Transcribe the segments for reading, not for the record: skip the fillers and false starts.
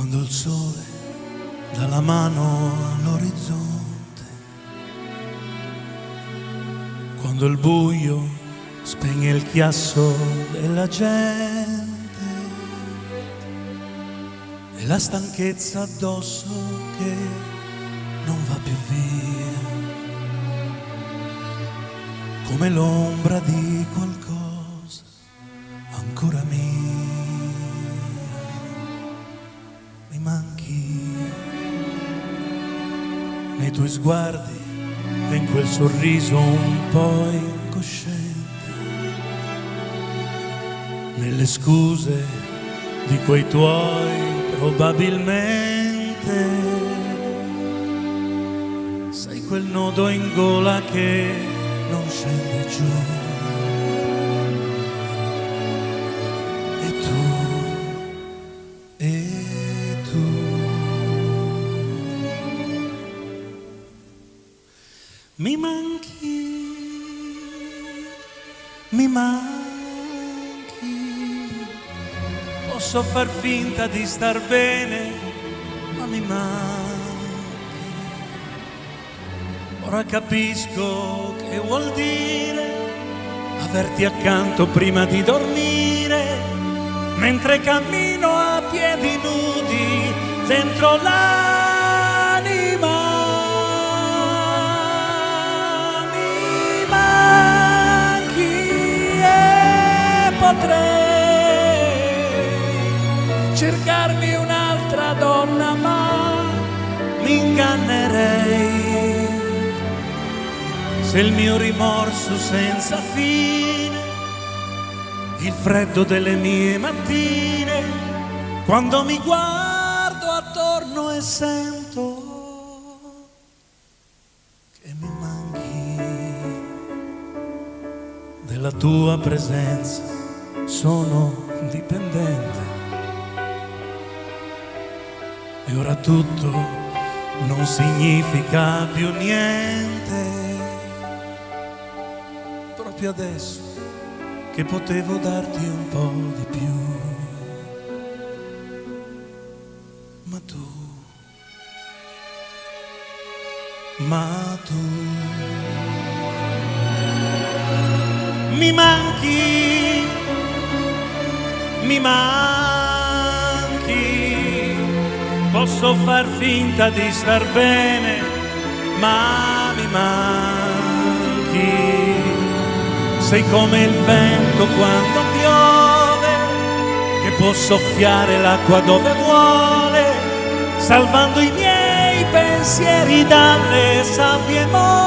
Quando il sole dà la mano all'orizzonte, quando il buio spegne il chiasso della gente e la stanchezza addosso che non va più via, come l'ombra di qualcosa ancora mia. Mi manchi nei tuoi sguardi e in quel sorriso un po' incosciente, nelle scuse di quei tuoi probabilmente. Sei quel nodo in gola che non scende giù. Mi manchi, posso far finta di star bene, ma mi manchi. Ora capisco che vuol dire averti accanto prima di dormire, mentre cammino a piedi nudi dentro l'anima. Potrei cercarmi un'altra donna, ma mi ingannerei se il mio rimorso senza fine, il freddo delle mie mattine, quando mi guardo attorno e sento che mi manchi della tua presenza. Sono dipendente e ora tutto non significa più niente. Proprio adesso che potevo darti un po' di più, ma tu mi manchi, mi manchi, posso far finta di star bene, ma mi manchi. Sei come il vento quando piove, che può soffiare l'acqua dove vuole, salvando i miei pensieri dalle sabbie mobili.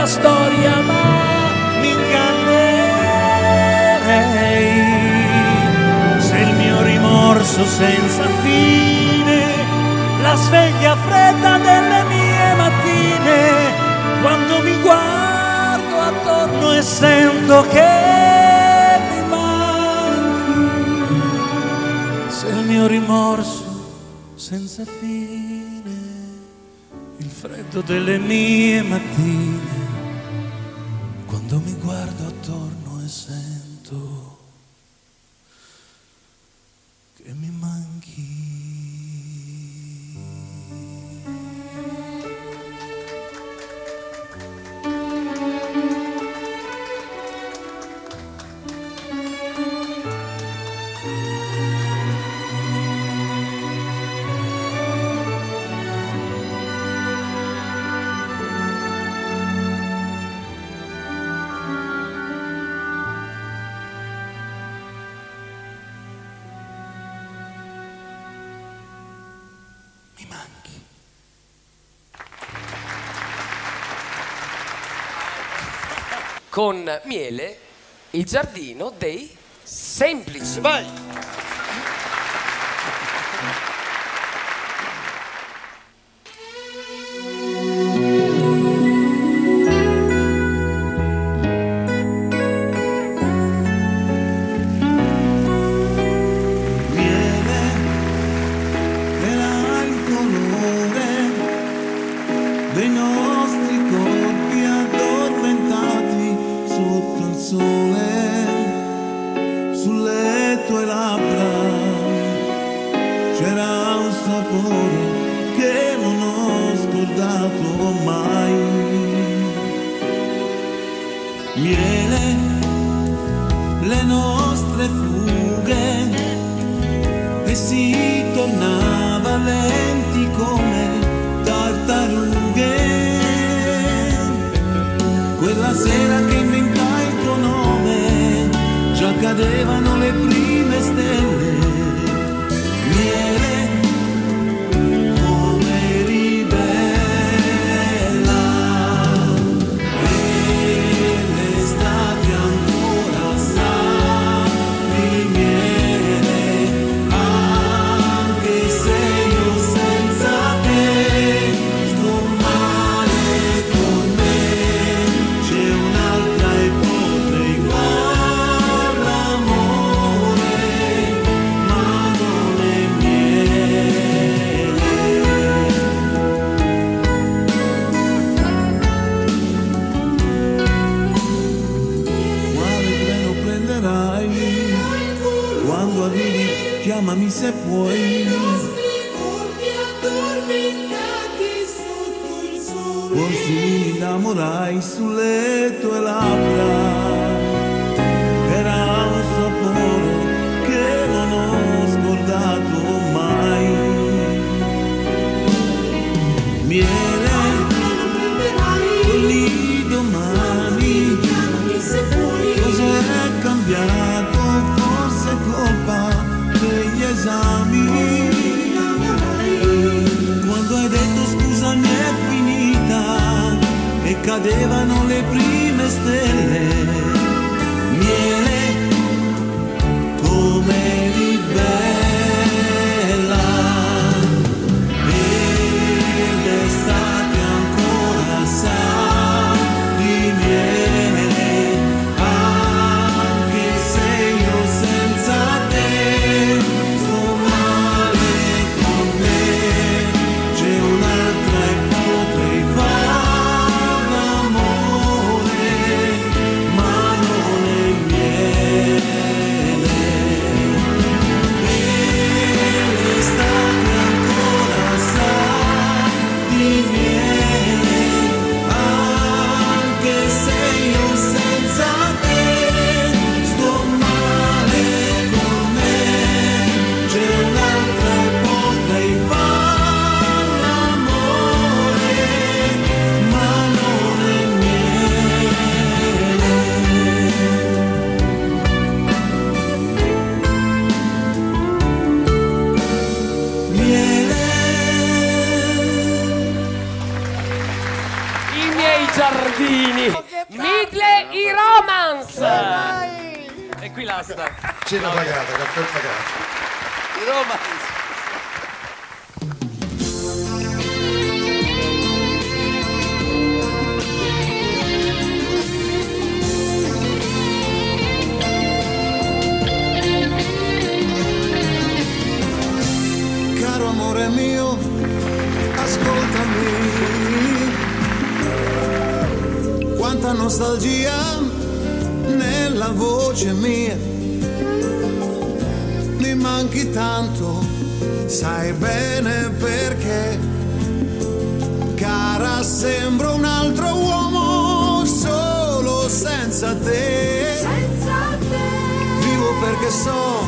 Storia, ma mi ingannerei se il mio rimorso senza fine, la sveglia fredda delle mie mattine, quando mi guardo attorno e sento che mi manchi, se il mio rimorso senza fine, il freddo delle mie mattine, quando mi guardo attorno e sento che mi manchi. Mi manchi. Con Miele, il giardino dei semplici. Vai! dei nostri corpi addormentati sotto il sole, sulle tue labbra c'era un sapore che non ho scordato mai. Miele, le nostre fughe, e si tornava lenti come tartarughe. Quella sera che inventai il tuo nome, già cadevano le prime stelle. Miele, come eri bella, e l'estate ancora sa di miele, anche se io senza te sto male con me. C'è un'altra e potrei far l'amore, ma non è miele. Quale treno prenderai? Quando arrivi chiamami se puoi. Forse mi innamorai sulle tue labbra. Era un sapore che non ho scordato mai. Miele, quelli domani, cos'è cambiato? Forse è colpa degli esami. Quando hai detto scusami è finita e cadevano le prime stelle. Miele, come eri bella, e l'estate ancora sa di miele, anche se io senza te sto male con me. C'è un'altra e potrei far l'amore, ma non è miele. E l'estate ancora sa di miele, anche se io senza te sto male con me. C'è un'altra e potrei far l'amore, ma non è miele. Miele. I miei giardini. Midle i Romance. E qui l'asta. Cena pagata, caffè pagato. Di Roma. Caro amore mio, ascoltami. Quanta nostalgia nella voce mia. Mi manchi tanto, sai bene perché. Cara, sembro un altro uomo solo senza te. Vivo perché so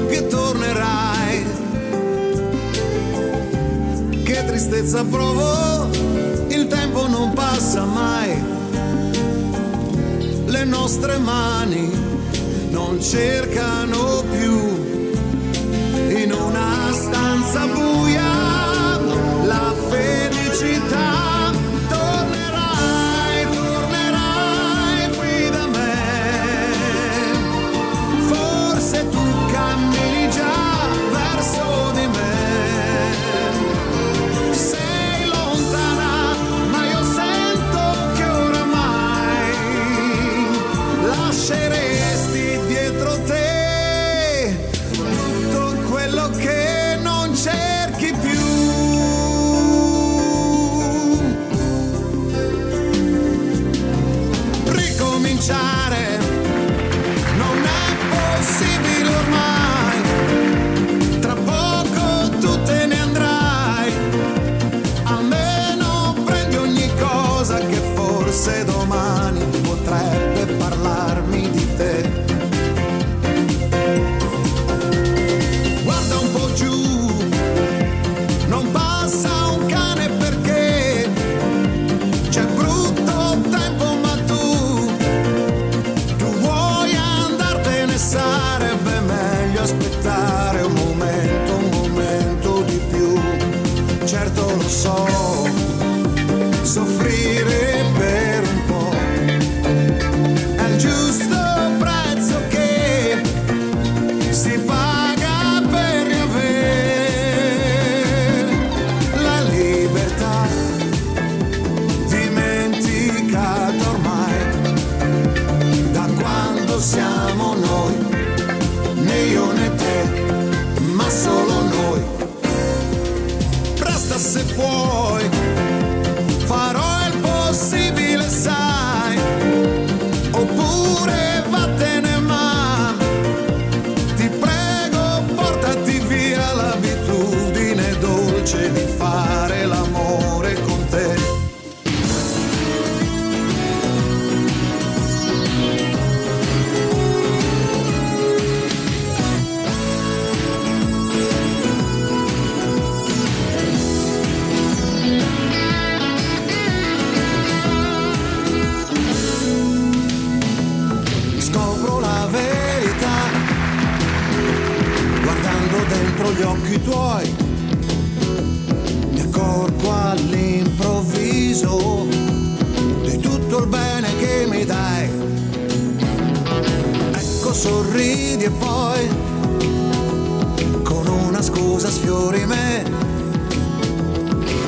che tornerai. Che tristezza provo, il tempo non passa mai. Le nostre mani non cercano più in una stanza buia la felicità. Tornerai, tornerai qui da me. Forse tu cammini già verso di me. Sei lontana, ma io sento che oramai lasceresti dietro te tutto quello che non cerchi più. soffrire per un po'. È il giusto prezzo che si paga per riavere la libertà, dimenticata ormai da quando siamo noi, né io né te, ma solo noi. Resta se puoi, farò il possibile, sai, oppure vattene, ma ti prego portati via l'abitudine dolce di fare l'amore con te. Dentro gli occhi tuoi mi accorgo all'improvviso di tutto il bene che mi dai. Ecco, sorridi e poi con una scusa sfiori me.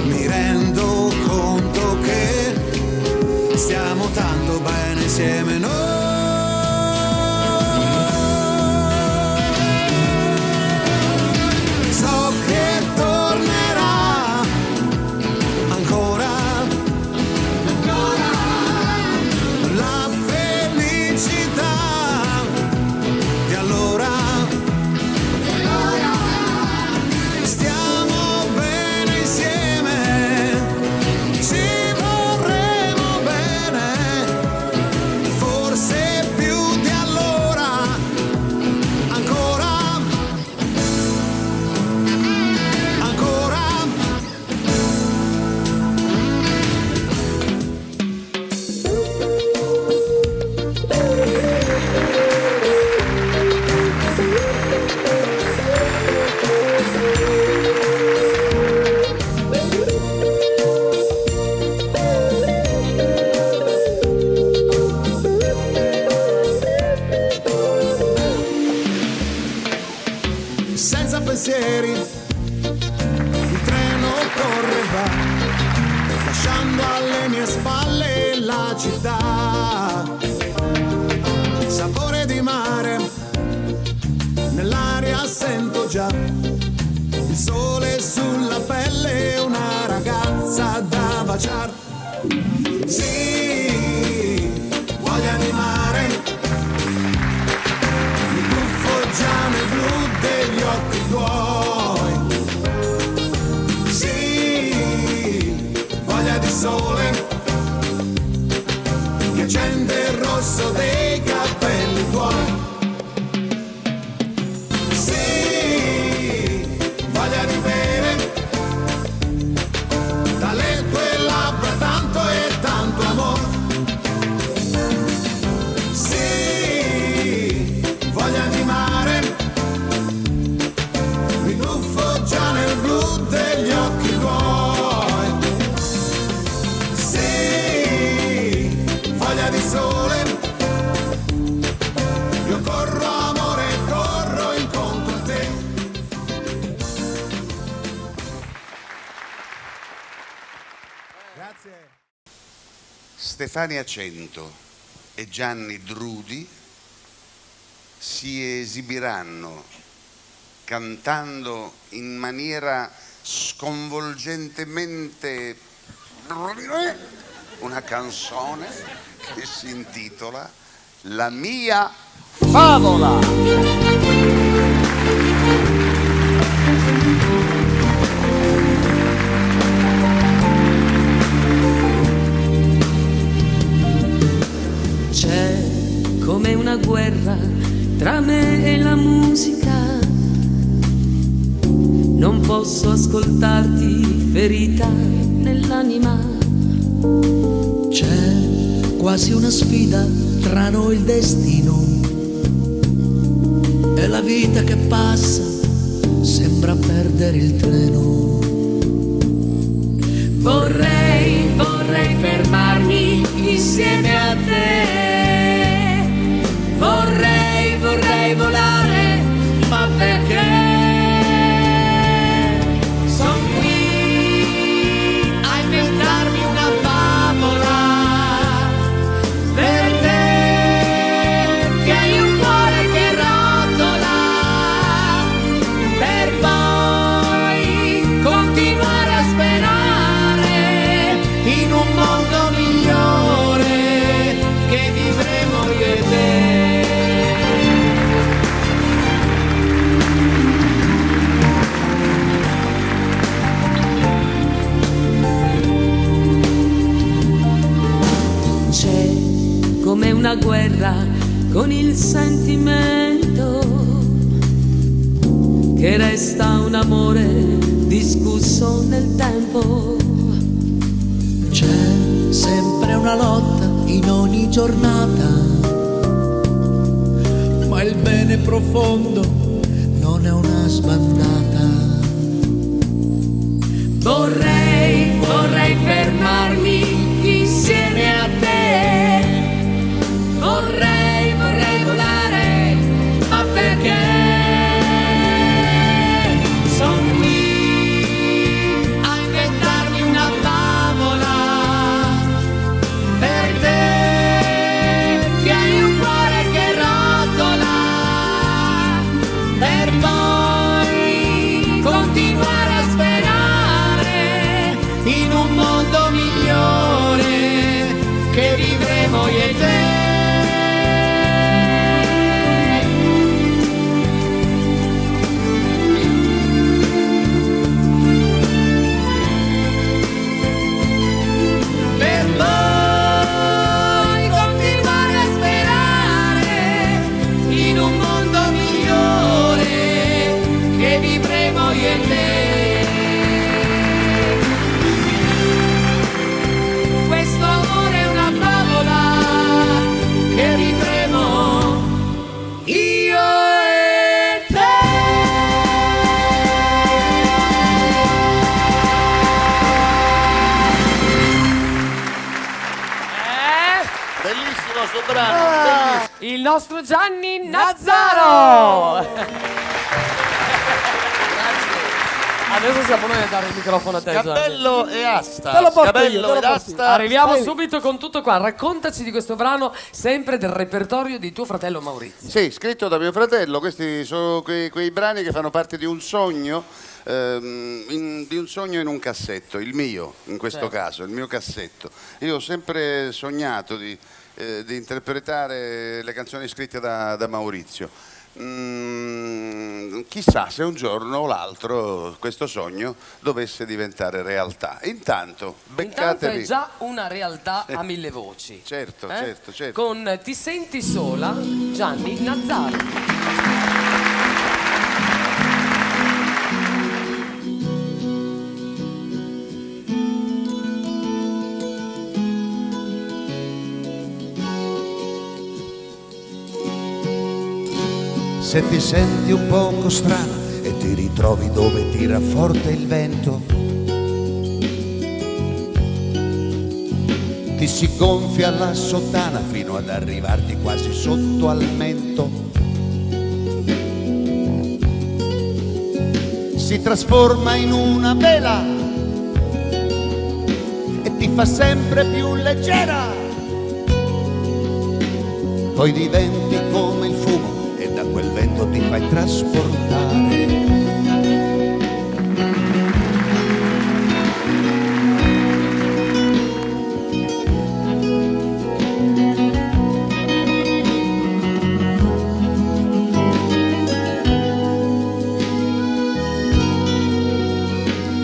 Mi rendo conto che stiamo tanto bene insieme noi. Pensieri, il treno correva, lasciando alle mie spalle la città. Sapore di mare, nell'aria sento già, il sole sulla pelle, una ragazza da baciar. Sì, voglia di mare, mi tuffo già nel blu degli occhi tuoi. Sì, voglia di sole che accende il rosso dei capelli tuoi. Sì, voglia di bere dalle tue labbra tanto e tanto amore. Sì, voglia di mare, mi tuffo già nel blu degli occhi tuoi. Sì, voglia di sole, io corro amore, corro incontro a te. Grazie. Stefania Cento e Gianni Drudi si esibiranno cantando in maniera sconvolgentemente una canzone che si intitola La mia favola. C'è come una guerra tra me e la musica. Non posso ascoltarti, ferita nell'anima. C'è quasi una sfida tra noi, il destino e la vita che passa, sembra perdere il treno. Vorrei insieme a te. Vorrei volare, ma perché? Son qui a inventarmi una favola per te, che hai un cuore che rotola, per poi continuare a sperare in un mondo migliore che vivremo io e te. Come una guerra con il sentimento che resta un amore discusso nel tempo. C'è sempre una lotta in ogni giornata, ma il bene profondo non è una sbandata. Vorrei fermarmi insieme a te. Vorrei volare, ma perché? Son qui a inventarmi una favola per te, che hai un cuore che rotola, per poi continuare a sperare in un mondo migliore che vivremo io e te. Questo amore è una favola che vivremo io e te. Bellissimo sto brano, bellissimo. Il nostro Gianni Nazzaro! Adesso siamo noi a dare il microfono a te, Gianni. Cappello e asta. Te lo porto Capello io, te lo ed porto io. asta. Arriviamo Vai. subito con tutto qua. Raccontaci di questo brano, sempre del repertorio di tuo fratello Maurizio. Sì, scritto da mio fratello, questi sono quei brani che fanno parte di un sogno, di un sogno in un cassetto, il mio in questo caso, il mio cassetto. Io ho sempre sognato di interpretare le canzoni scritte da Maurizio. Chissà se un giorno o l'altro questo sogno dovesse diventare realtà. Intanto beccatevi. è già una realtà a mille voci. Certo. Con Ti senti sola, Gianni Nazzaro. Se ti senti un poco strana e ti ritrovi dove tira forte il vento, ti si gonfia la sottana fino ad arrivarti quasi sotto al mento, si trasforma in una vela e ti fa sempre più leggera, poi diventi come il fumo e da quel vento ti fai trasportare.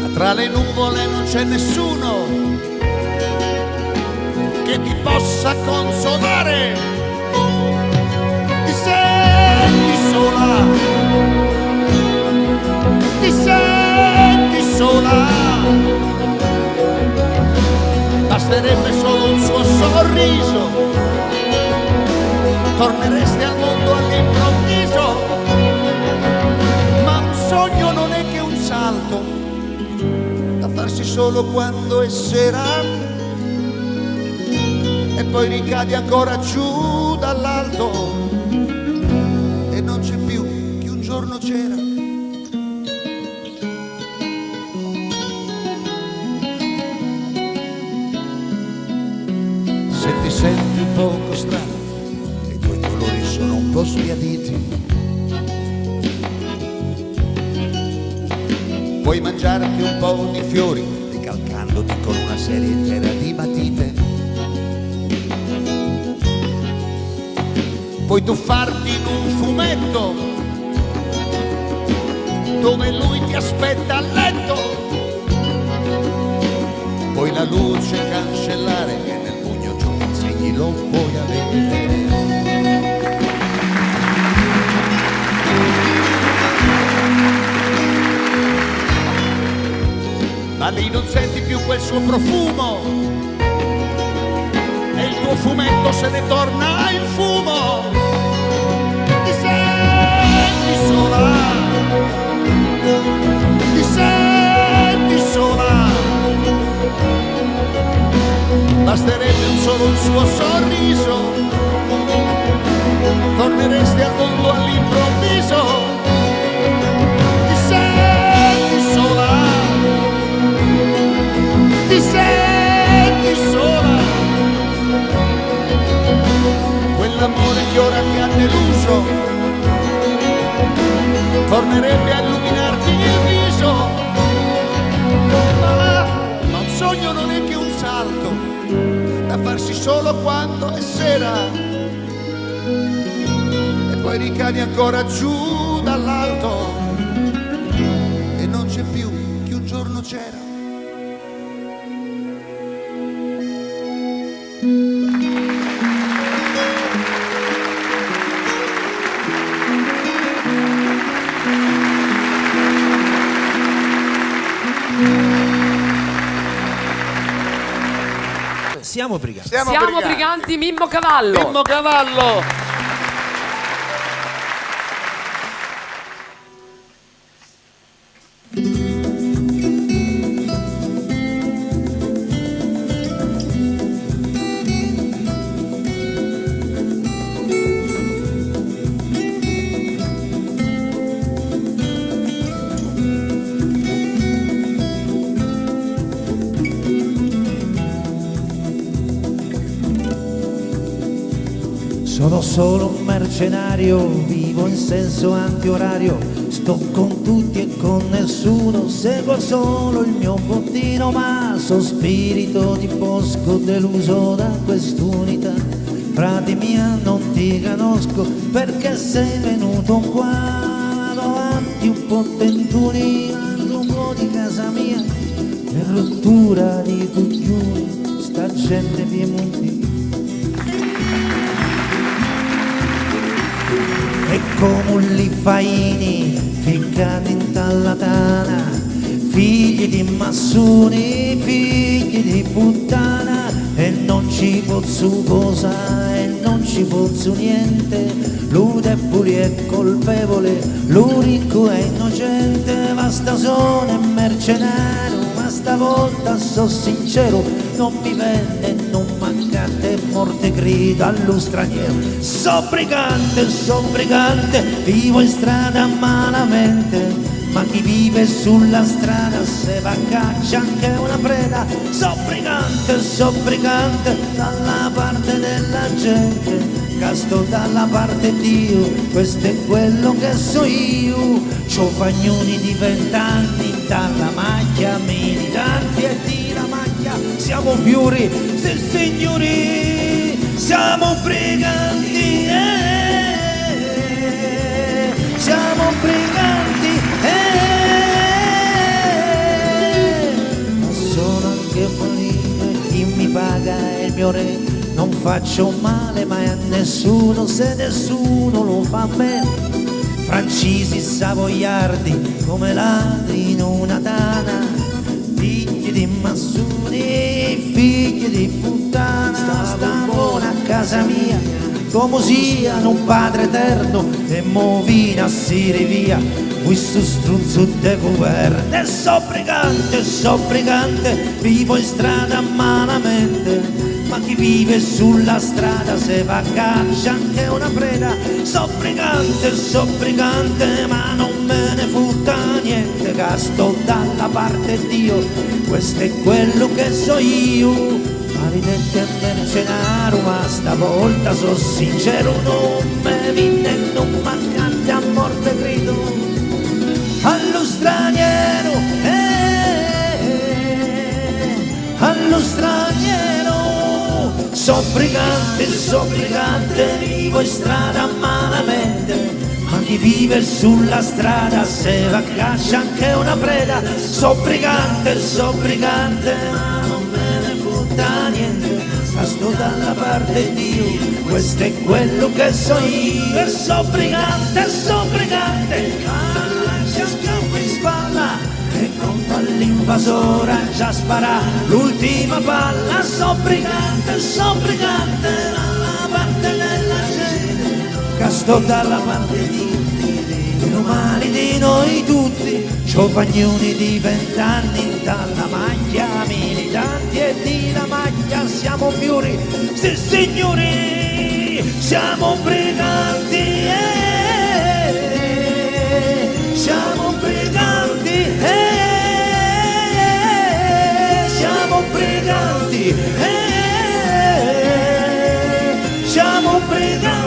Ma tra le nuvole non c'è nessuno che ti possa consolare. Ti senti sola, basterebbe solo un suo sorriso, torneresti al mondo all'improvviso, ma un sogno non è che un salto da farsi solo quando è sera, e poi ricadi ancora giù dall'alto e non c'è più chi un giorno c'era. Se ti senti un poco strano e i tuoi colori sono un po' sbiaditi, puoi mangiarti un po' di fiori ricalcandoti con una serie intera di matite. Puoi tuffarti in un fumetto dove lui ti aspetta a letto. Puoi la luce cancellare e nel pugno ciò che insegni lo puoi avere. Ma lì non senti più quel suo profumo e il tuo fumetto se ne torna in fumo. Ti senti sola, ti senti sola. Basterebbe solo un suo sorriso, torneresti al mondo all'improvviso. Ti senti sola, ti senti sola. Quell'amore che ora ti ha deluso tornerebbe a illuminarti il viso. Ma un sogno non è che un salto da farsi solo quando è sera e poi ricadi ancora giù dall'alto e non c'è più chi un giorno c'era. Siamo briganti. Siamo briganti, Mimmo Cavallo. Mimmo Cavallo. Sono solo un mercenario, vivo in senso antiorario, sto con tutti e con nessuno, seguo solo il mio bottino, ma so spirito di bosco deluso da quest'unità. Frate mia, non ti conosco perché sei venuto qua, vado avanti un po' tentuni, al lungo di casa mia, per rottura di tutti sta gente piemonti. E come li faini ficcati in tallatana, figli di massoni, figli di puttana, e non ci posso cosa e non ci posso niente, lui debole è colpevole, lui ricco è innocente, ma sta sono è mercenario, ma stavolta so sincero, non mi vende, non mancate, morte grida allo straniero. So brigante, vivo in strada malamente, ma chi vive sulla strada se va a caccia anche una preda. So brigante, dalla parte della gente, casto dalla parte di Dio, questo è quello che so io. C'ho fagnoni di 20 anni, dalla macchia militanti e di la macchia siamo fiori, se signori, siamo briganti, siamo briganti, ma sono anche buoni, chi mi paga è il mio re, non faccio male mai a nessuno, se nessuno lo fa a me. Francesi savoiardi come ladri in una tana, figli di massoni, figli di puttana, stavano a casa mia come siano un padre eterno e movina a sire via questo strunzo de governo. E so brigante, vivo in strada malamente, ma chi vive sulla strada se va a caccia anche una preda. So brigante, ma non me ne frutta niente, che sto dalla parte di Dio, questo è quello che so io. Maledetto e mercenario, ma stavolta so sincero, non me vinne non mancante a morte grido allo straniero, allo straniero. So brigante, vivo in strada malamente, ma chi vive sulla strada se va a caccia anche una preda. So brigante, ma non me ne frutta niente, sto dalla parte di Dio, questo è quello che so io. So brigante, lancia schiaffo in spalla e conto all'invasore già spara l'ultima palla. So brigante, dalla parte della gente, che sto dalla parte di tutti, meno male di noi tutti. Giovagnoni di 20 anni dalla maglia, militanti e di la maglia siamo fiori, sì signori, siamo briganti, siamo briganti, siamo briganti, siamo briganti.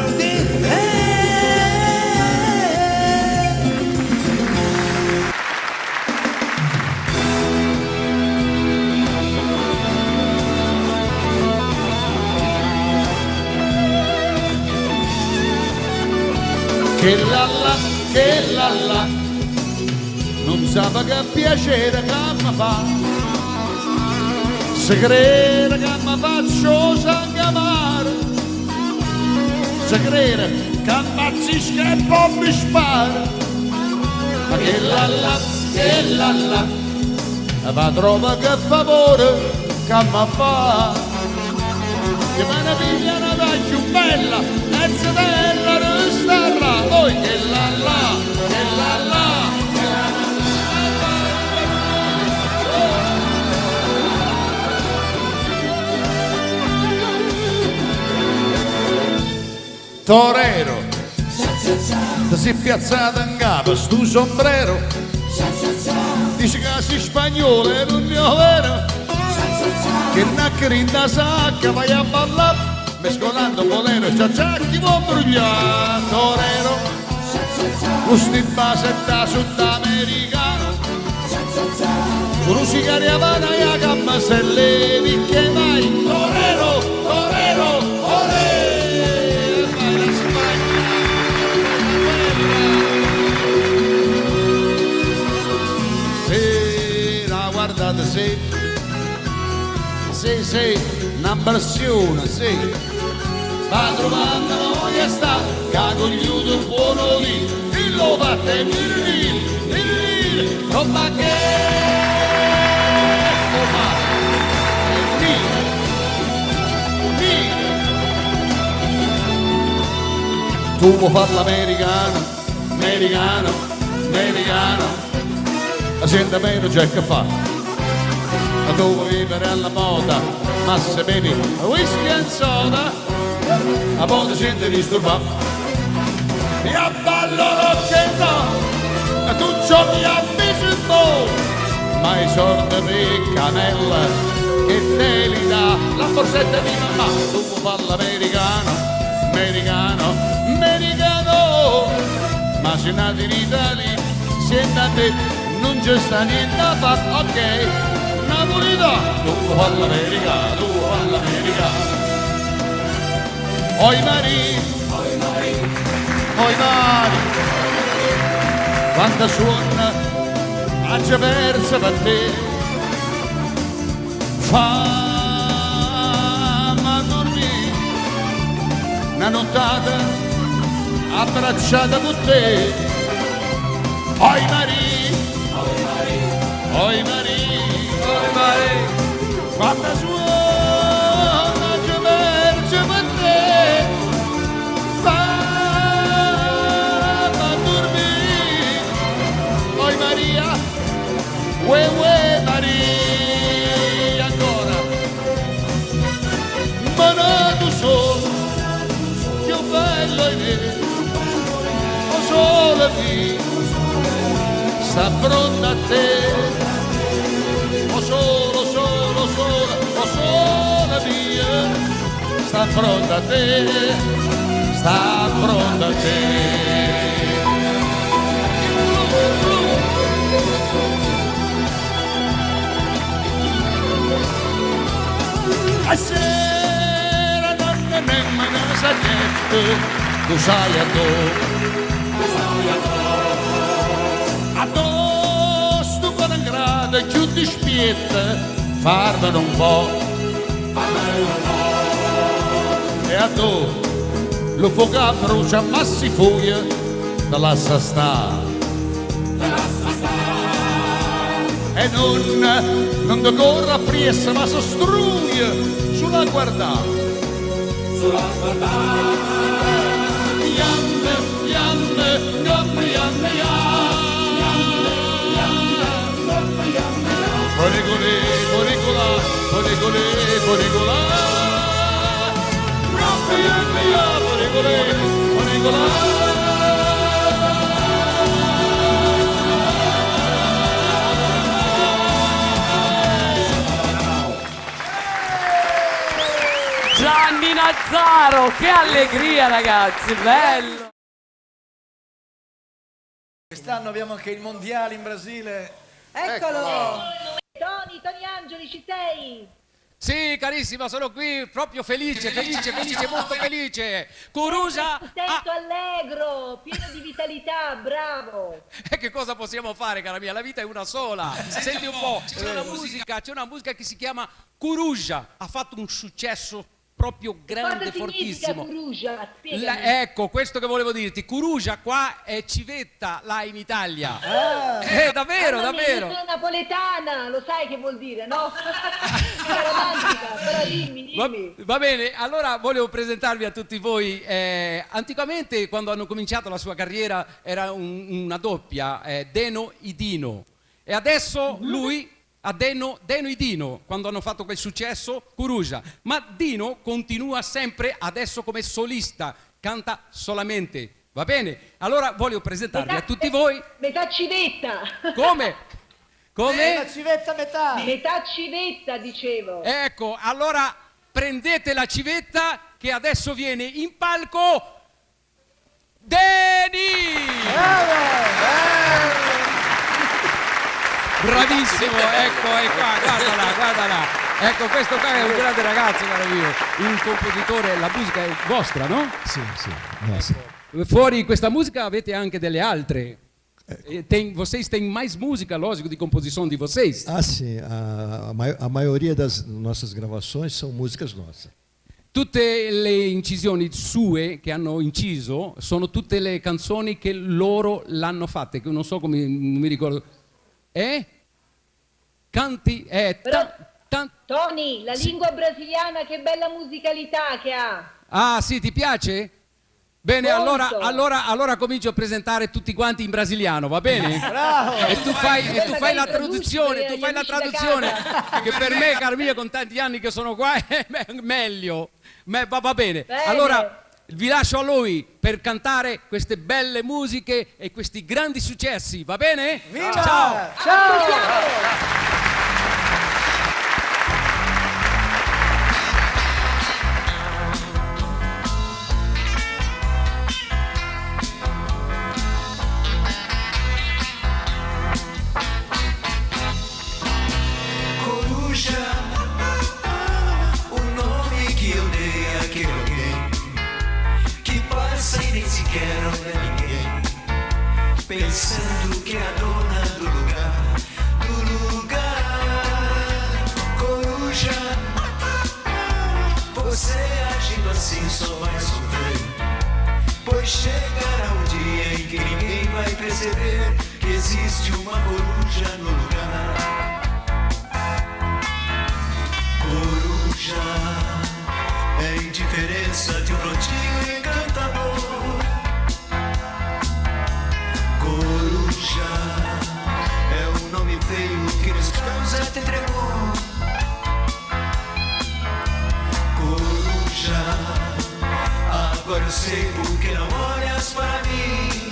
Che la la, non sa che piacere che mi fa, se crede che mi faccio sangamare, se crede che ammazzisca e poi mi spara. Ma che la la, ma trova che favore che mi fa, che me ne piglia una vecchia bella, mezza terra resterà, poi che la la, che la la, che la la. Torero, ti sei piazzato in capo stu sombrero, dici che sei spagnolo e non è vero, che nacchere in da sacca vai a ballare, mescolando bolero e ciacciacchi vuoi brugliare. Torero, gusti in base da sudamericano, con un sigari a vana e a gamma se levi che vai. Torero, olè, vai la Spagna, se la guardate se un'ambrosione, sì, va trovando la voglia sta, cago gli udo buono lì, e lo fate il non va che, tu vuoi fare l'americano, americano, la gente meno c'è che fa, ma tu vuoi vivere alla moda, ma se bevi whisky e soda, a volte senti disturbato, e a ballo rock and roll, e tu giochi a bisogno, ma i sordi di cannella, che te li dà la borsetta di mamma, tu vuoi fare l'americano, ma se nati in Italia, sienta te, non c'è sta niente da fare, ok, napolitano, tu vuoi fare l'americano, oi mari, quando suona, ha già perso per te, fammi dormire, una nottata, abbracciata con te, oi mari, quando suona già verge per te, fammi dormire, oi Maria, Maria, ancora, sola via, sta pronta a te. O solo, solo, sola, o sola via, sta pronta a te, sta pronta a te. A sera non ne nemmeno sa niente, tu sai a tu, addosso con un grado e più di spietta, farmelo un po', e a tu, lo fuoco brucia ma si fuia, te lascia stare. E non ti corra appresso ma s'ostruia sulla guardata, Janne, Janne, Janne, Janne, Borigolè, Borigola, Borigolè, Borigola, Borigolè, Borigola. Gianni Nazzaro, che allegria ragazzi, bello! Quest'anno abbiamo anche il mondiale in Brasile. Eccolo! Tony Angeli, ci sei? Sì, carissima, sono qui proprio felice, molto felice. Coruja! Sento allegro, pieno di vitalità, bravo! E che cosa possiamo fare, cara mia? La vita è una sola. Senti un po', c'è una musica che si chiama Coruja. Ha fatto un successo proprio grande, cosa fortissimo. Coruja? Ecco, questo che volevo dirti. Coruja qua è civetta, là in Italia. Davvero, davvero. Io sono napoletana, lo sai che vuol dire, no? Sono romantica, però dimmi. Va bene, allora volevo presentarvi a tutti voi. Anticamente, quando hanno cominciato la sua carriera, era una doppia, Deno e Dino. E adesso lui... a Deno e Dino, quando hanno fatto quel successo, Coruja. Ma Dino continua sempre adesso come solista, canta solamente, va bene? Allora voglio presentarvi a tutti voi... Metà civetta! Come? Come? La civetta metà! Metà civetta, dicevo! Ecco, allora prendete la civetta che adesso viene in palco... Deni! Bravo! Bravissimo, ecco, guardala. Ecco, questo qua è un grande ragazzo, caro mio, un compositore, la musica è vostra, no? Sì. Fuori questa música avete anche delle altre. Vocês têm mais música, lógico, de composição de vocês? Ah, sim. A maioria das nossas gravações são músicas nossas. Tutte le incisioni sue che hanno inciso sono tutte le canzoni che loro l'hanno fatte, che non so come, non mi ricordo. Canti Tony, la lingua brasiliana, che bella musicalità che ha. Ah sì, ti piace? Bene, allora comincio a presentare tutti quanti in brasiliano, va bene? Bravo! E tu fai la traduzione, che per me, caro mio, con tanti anni che sono qua, è meglio. Va bene. Allora vi lascio a lui per cantare queste belle musiche e questi grandi successi, va bene? Viva! Ciao! Ciao! Che non è ninguém, pensando que a dona do lugar, Coruja, você agindo assim só vai sofrer, pois chegará um dia em que ninguém vai perceber que existe uma coruja no lugar. Coruja é a indiferença de um brotinho encantador. Coruja é um nome feio que nos causa até tremor. Coruja, agora eu sei por que não olhas para mim.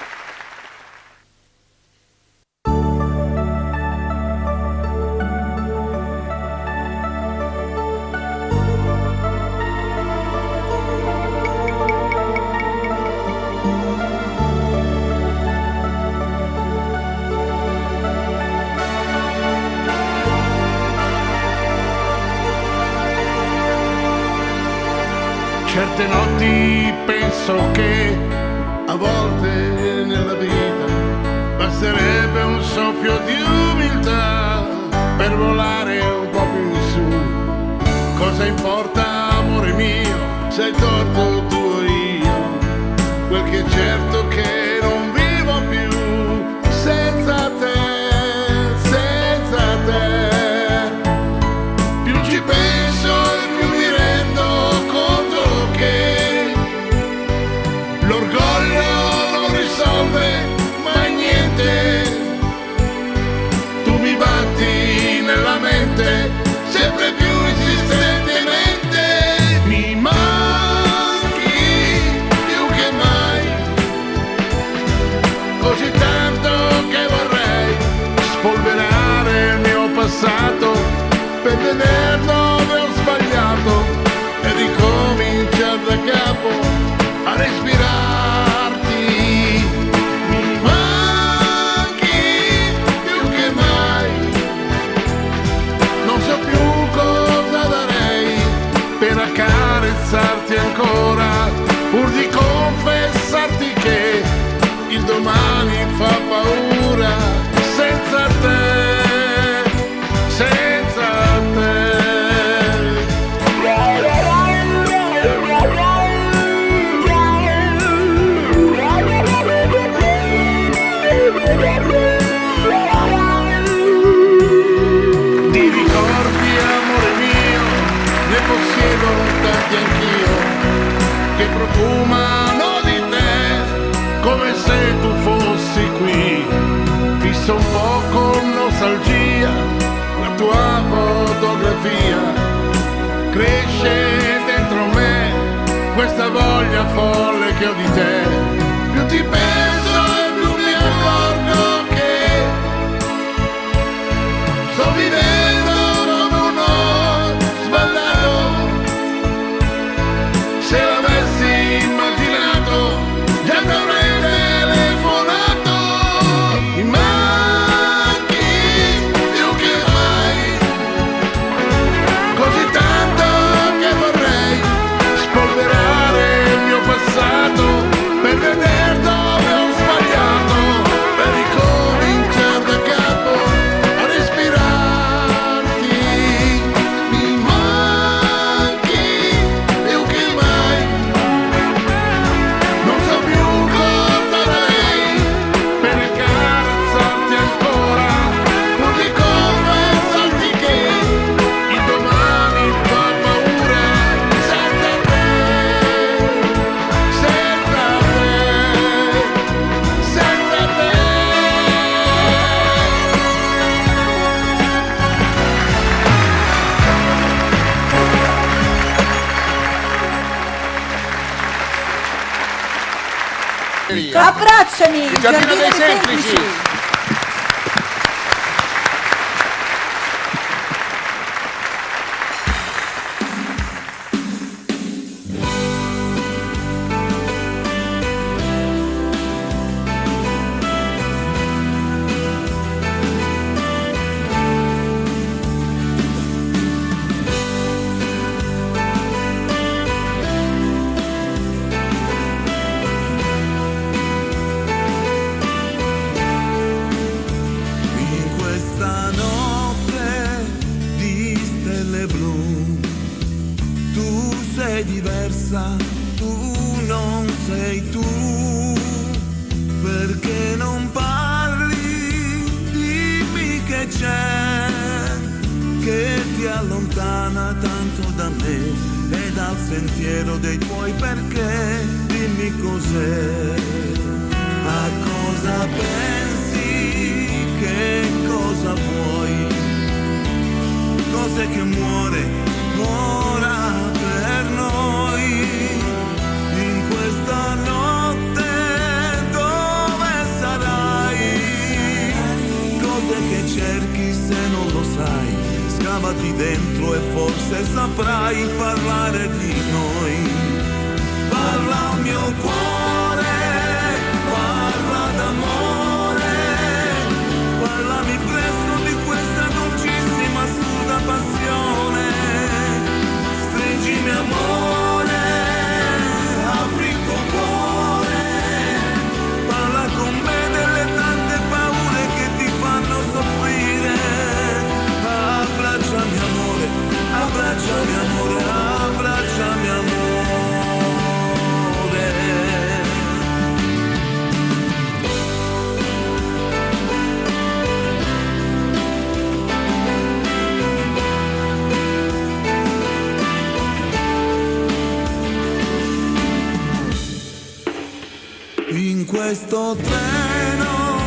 Certe notti penso che a volte nella vita basterebbe un soffio di umiltà per volare un po' più in su. Cosa importa, amore mio, se hai torto tu o io? Quel che è certo che non vivo più senza te, senza te. Più ci penso e più mi rendo conto che l'orgoglio non risolve mai niente. Tu mi batti nella mente sempre più insistentemente. Mi manchi più che mai, così tanto che vorrei spolverare il mio passato per vedere dove ho sbagliato e ricominciare da capo a respirarti. Mi manchi più che mai, non so più cosa darei per accarezzarti ancora, pur di confessarti che il domani fa paura senza te, senza te. Di ricordi, amore mio, ne possiedo tanti anch'io, che profumano di te come se tu fossi qui. Fisso un po' con nostalgia la tua fotografia, cresce dentro me questa voglia folle che ho di te. Più ti penso e più mi accorgo che sto vivendo come uno sbagliato. Se l'avessi immaginato già ti avrei telefonato. Mi manchi più che mai, così tanto che vorrei spolverare il mio passato per vedere dove ho sbagliato, per ricominciare da capo a respirarti. Mi manchi più che mai, non so più cosa darei per accarezzarti ancora, pur di confessarti che il domani fa paura senza te, senza te, senza te. Abbracciami, Il giardino dei semplici. In questa notte di stelle blu, tu sei diversa, tu non sei tu, perché non parli, dimmi che c'è, che ti allontana tanto da me e dal sentiero dei tuoi perché, dimmi cos'è, a cosa pensi, che cosa vuoi, cos'è che muore ora per noi, in questa notte dove sarai, cos'è che cerchi se non lo sai, scavati dentro e forse saprai parlare di noi, parla al mio cuore, parla d'amore, parlami presto di questa dolcissima assurda passione, stringimi amore, questo treno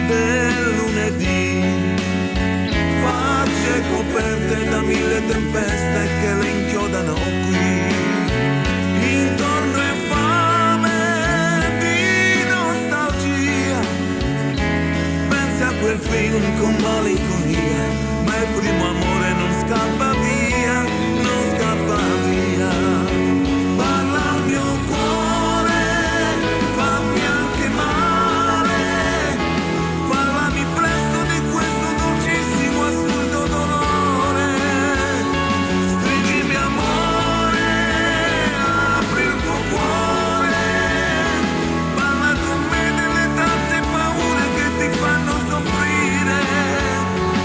del lunedì, facce coperte da mille tempeste che le inchiodano qui, intorno è fame di nostalgia, pensi a quel film con malinconia, ma il primo amore non scappa via, non scappa via. Parla al mio cuore, fammi anche male, parlami presto di questo dolcissimo assurdo dolore, stringimi amore, apri il tuo cuore, parla con me delle tante paure che ti fanno soffrire,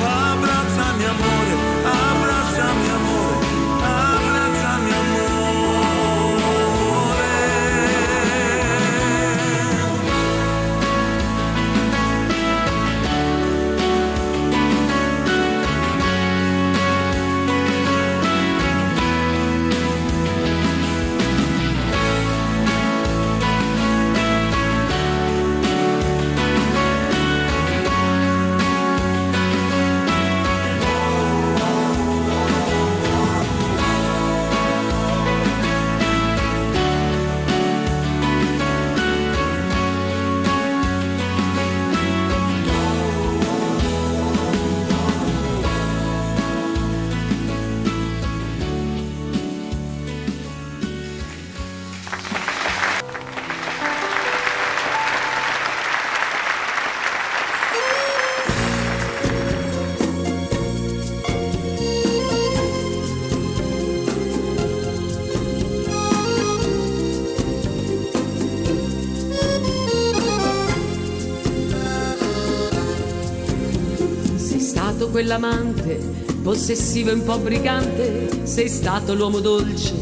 abbracciami amore, abbracciami amore, abbracciami amore. Sei stato quell'amante, possessivo e un po' brigante, sei stato l'uomo dolce,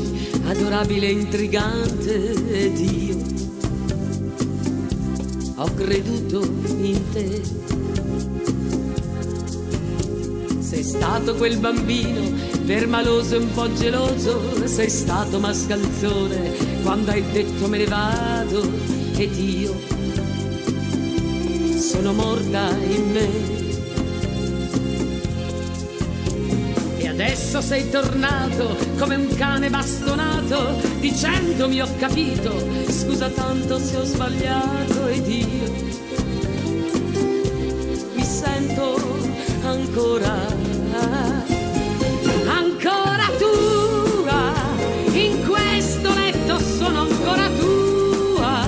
adorabile e intrigante, ed io ho creduto in te. Sei stato quel bambino, permaloso e un po' geloso, sei stato mascalzone quando hai detto me ne vado, ed io sono morta in me. Adesso sei tornato come un cane bastonato, dicendomi ho capito, scusa tanto se ho sbagliato, ed io mi sento ancora tua, in questo letto sono ancora tua,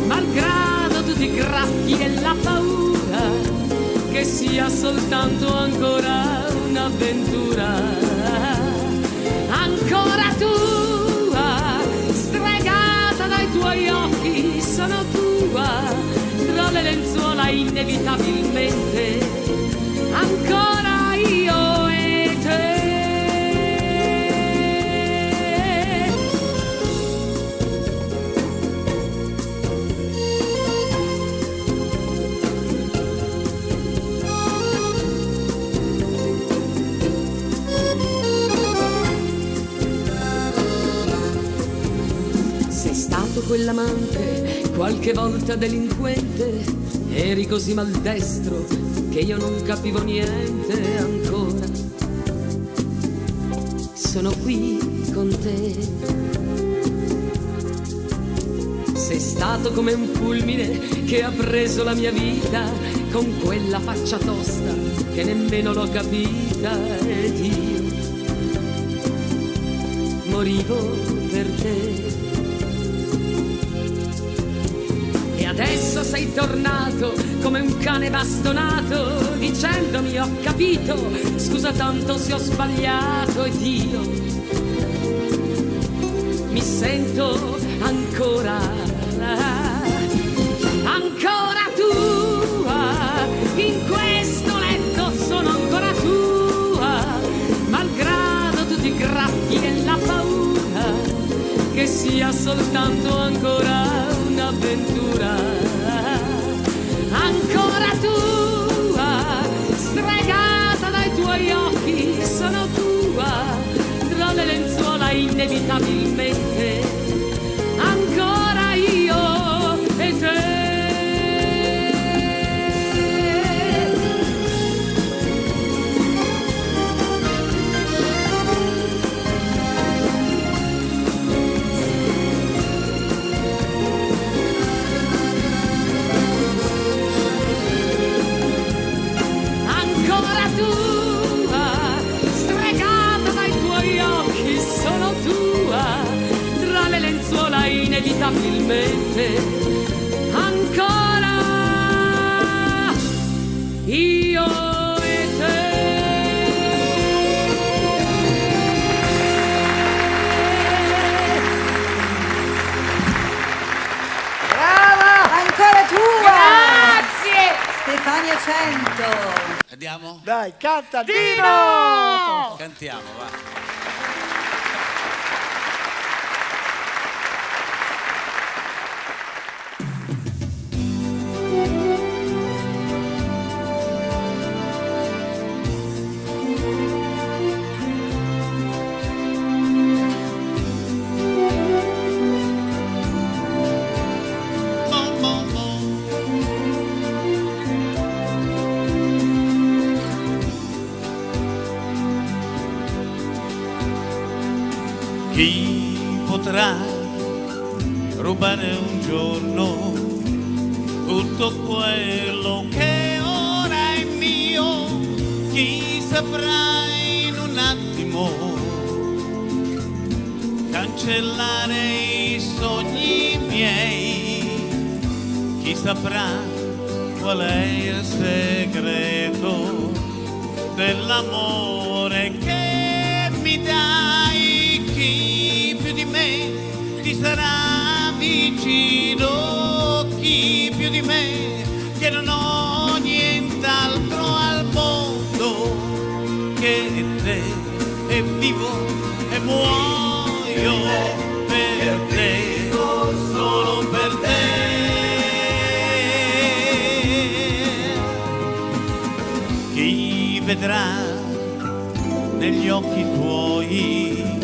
malgrado tutti i graffi e la paura, che sia soltanto ancora un'avventura, ancora tua, stregata dai tuoi occhi, sono tua, tra le lenzuola inevitabilmente, ancora io e te. Quell'amante, qualche volta delinquente, eri così maldestro che io non capivo niente, ancora sono qui con te. Sei stato come un fulmine che ha preso la mia vita, con quella faccia tosta che nemmeno l'ho capita, ed io morivo per te. Adesso sei tornato come un cane bastonato, dicendomi ho capito, scusa tanto se ho sbagliato, ed io mi sento ancora tua, in questo letto sono ancora tua, malgrado tutti i graffi e la paura, che sia soltanto ancora un'avventura, ancora tua, stregata dai tuoi occhi, sono tua, tra le lenzuola inevitabilmente, ancora io e te. inspiegabilmente ancora io e te. Ancora tua! Grazie! Stefania 100. Andiamo? Dai, canta Dino! Cantiamo, va. Chi potrà rubare un giorno tutto quello che ora è mio? Chi saprà in un attimo cancellare i sogni miei? Chi saprà qual è il segreto dell'amore che mi dai? Chi più di me ti sarà vicino? Chi più di me che non ho nient'altro al mondo che te, e vivo e muoio per te, solo per te. Chi vedrà negli occhi tuoi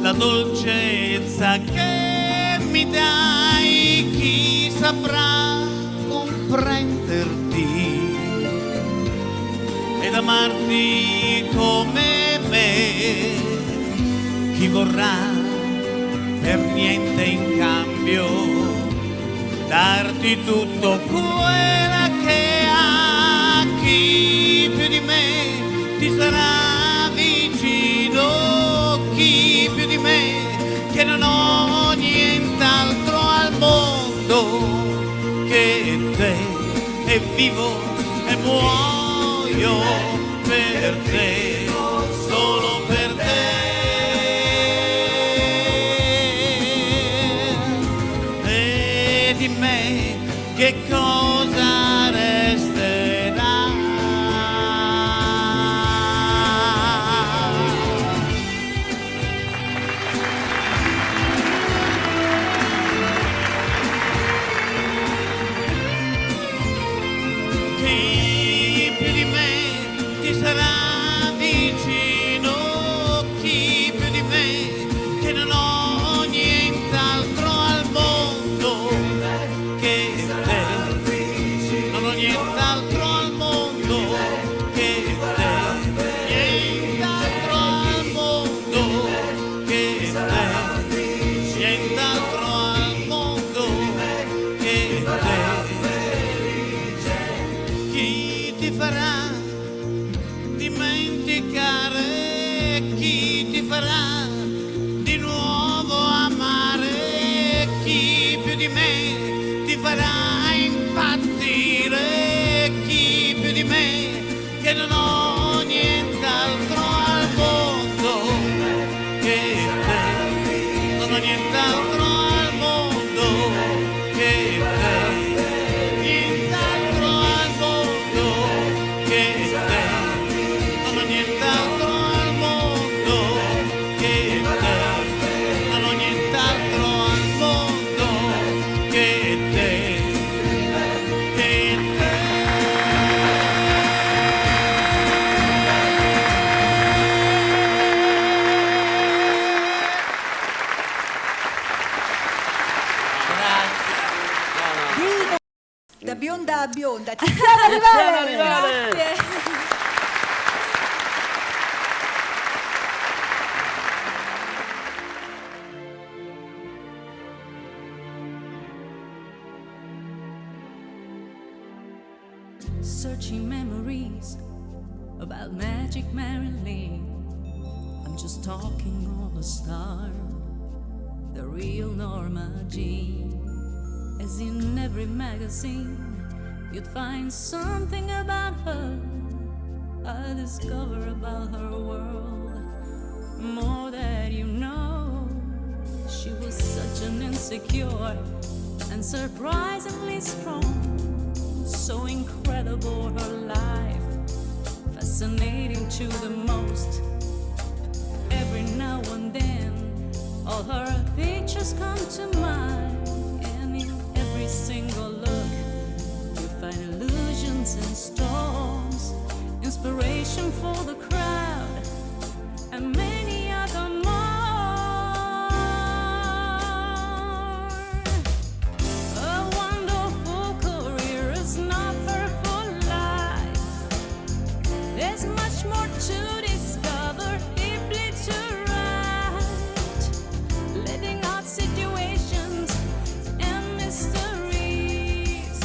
la dolcezza che mi dai? Chi saprà comprenderti ed amarti come me? Chi vorrà per niente in cambio darti tutto quella che ha? Chi più di me ti sarà vicino? Chi più di me che non ho nient'altro al mondo che te, e vivo e muoio per te, solo per te. E di me che cosa resterà? Chi più di me ti sarà vicino? Chi più di me che non ho nient'altro al mondo che te, non ho nient'altro al mondo che te, nient'altro al mondo che te, nient'altro al mondo che te. Chi ti farà dimenticare? Chi ti farà di nuovo amare? Chi più di me ti farà impazzire? Chi più di me che non ho nient'altro al mondo che te, non ho nient'altro al mondo che te, nient'altro al mondo che te, non ho nient'altro al mondo che te, non ho nient'altro al mondo che te, che te. Dino, da bionda a bionda. Tiziana Rivale. Grazie. Searching memories about Magic Marilyn. I'm just talking of a star. There real Norma Jean. As in every magazine, you'd find something about her. I discover about her world more that you know. She was such an insecure and surprisingly strong. So incredible her life, fascinating to the most. Every now and then, all her pictures come to mind, and in every single look, you find illusions and storms, inspiration for the crowd, and many other more. A wonderful career is not her full life. There's much more to discover, deeply to write, living out situations and mysteries.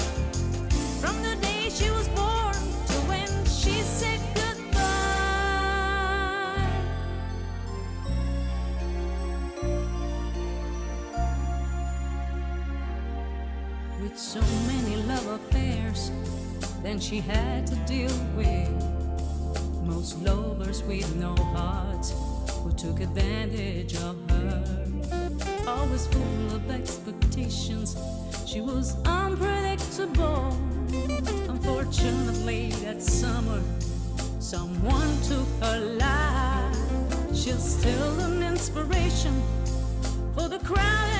From the day she was born to when she said goodbye. With so many love affairs, then she had to deal with most lovers with no heart who took advantage of her. Always full of expectations, she was unpredictable. Unfortunately, that summer, someone took her life. She's still an inspiration for the crowd